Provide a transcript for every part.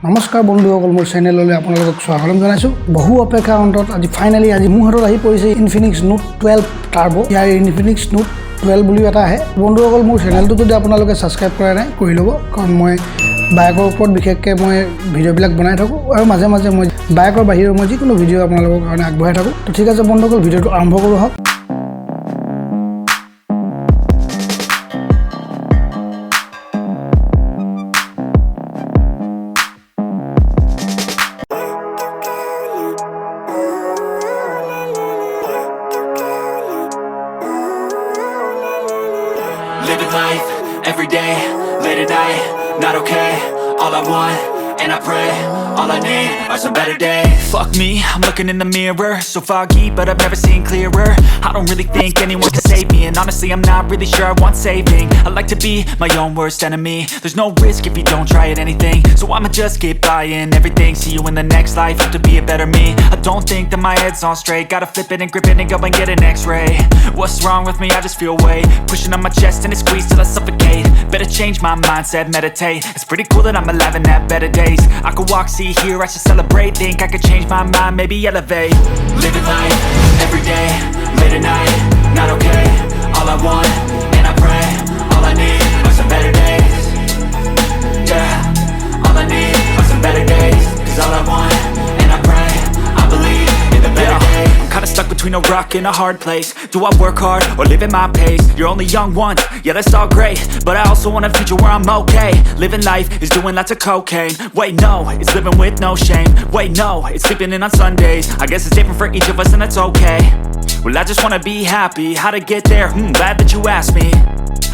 নমস্কাৰ বন্ধুসকল মোৰ চেনেললৈ আপোনালোকক স্বাগতম জনাইছো বহু অপেক্ষাৰ অন্তত আজি ফাইনালি আজি মোৰ হাতত আহি পৰিছে Infinix Note 12 Turbo ইয়াৰ Infinix Note 12 বুলি এটা আহে বন্ধুসকল মোৰ চেনেলটো যদি আপোনালোকে সাবস্ক্ৰাইব কৰা নাই কৰি লব কাৰণ মই বাইকৰ ওপৰত বিশেষকৈ মই ভিডিঅ'বিলাক বনাই থাকো আৰু মাজে মাজে মই বাইকৰ বাহিৰৰ মই যিকোনো ভিডিঅ' আপোনালোকৰ কাৰণে আগবঢ়াই থাকো তো ঠিক আছে বন্ধুসকল ভিডিঅ'টো আৰম্ভ কৰো হক Living life, every day, late at night, not okay. All I want, and I pray, all I need are some better days. Fuck me, I'm looking in the mirror, so foggy, but I've never seen clearer. I don't really think anyone can save me, and honestly I'm not really sure I want saving. I like to be my own worst enemy. There's no risk if you don't try at anything, so I'ma just keep buying everything. See you in the next life, have to be a better me. I don't think that my head's on straight, gotta flip it and grip it and go and get an x-ray. What's wrong with me? I just feel weight pushing on my chest and it squeezes till I suffocate. Better change my mindset, meditate. It's pretty cool that I'm alive and have better days. I could walk, see, hear, I should celebrate. Think I could change my mind, maybe elevate. Living life, every day, late at night, not okay. All I want, and I pray, all I need are some better days. Yeah, all I need are some better days. Cause all I want, and I pray, I believe in the better days. I'm kinda stuck between a rock and a hard place. Do I work hard or live at my pace? You're only young once, yeah that's all great, but I also want a future where I'm okay. Living life is doing lots of cocaine. Wait no, it's living with no shame. Wait no, it's sleeping in on Sundays. I guess it's different for each of us and that's okay. Well I just wanna be happy, how to get there? Glad that you asked me.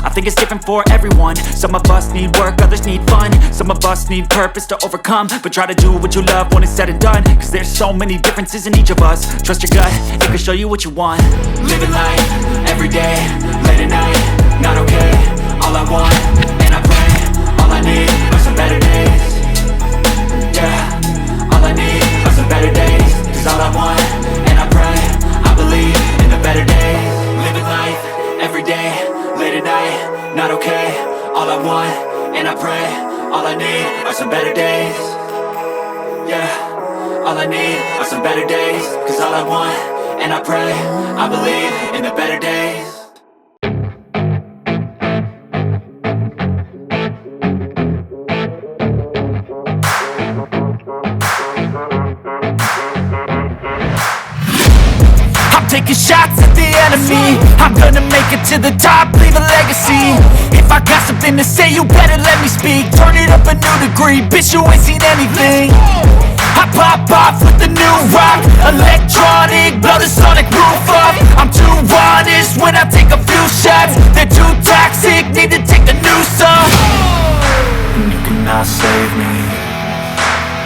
I think it's different for everyone. Some of us need work, others need fun. Some of us need purpose to overcome. But try to do what you love when it's said and done. Cause there's so many differences in each of us. Trust your gut, it can show you what you want. Living life, every day, late at night, not okay. All I want, and I pray, all I need are some better days. Yeah, all I need are some better days. Cause all I want, and I pray, I believe in the better days. Living life, every day, late at night, not okay. All I want, and I pray, all I need are some better days. Yeah, all I need are some better days. Cause all I want, and I pray, I believe in the better days. Taking shots at the enemy, I'm gonna make it to the top, leave a legacy. If I got something to say, you better let me speak. Turn it up a new degree, bitch you ain't seen anything. I pop off with the new rock, electronic, blow the sonic roof up. I'm too honest when I take a few shots. They're too toxic, need to take the noose off. And you cannot save me,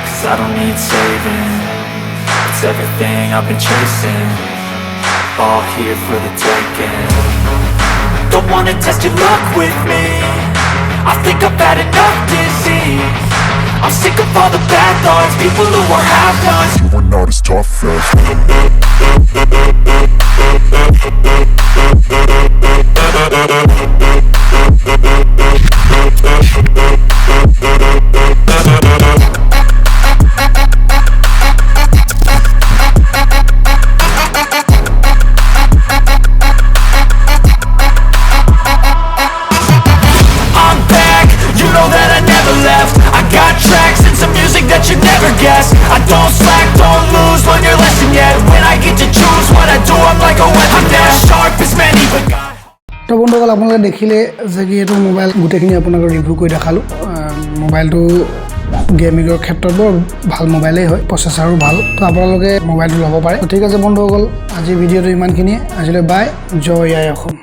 cause I don't need saving. It's everything I've been chasing, all here for the taking. Don't wanna test your luck with me, I think I've had enough disease. I'm sick of all the bad thoughts, people who are half-nots. You are not as tough as I don't slack, don't lose, learn your lesson yet. When I get to choose what I do, I'm like a weapon. I'm not sharp as many, but God. তো বন্ধুসকল আপোনালোকে দেখিলে যে কি এইটো mobile গোটেইখিনি আপোনালোকৰ review কৰি দেখালো মোবাইলটো গেমিঙৰ ক্ষেত্ৰত বৰ ভাল মোবাইলেই হয় প্ৰচেছৰো ভাল তো আপোনালোকে মোবাইলটো ল'ব পাৰে তো ঠিক আছে বন্ধুসকল আজি ভিডিঅ'টো ইমানখিনিয়ে আজিলৈ বাই জয় আই অসম।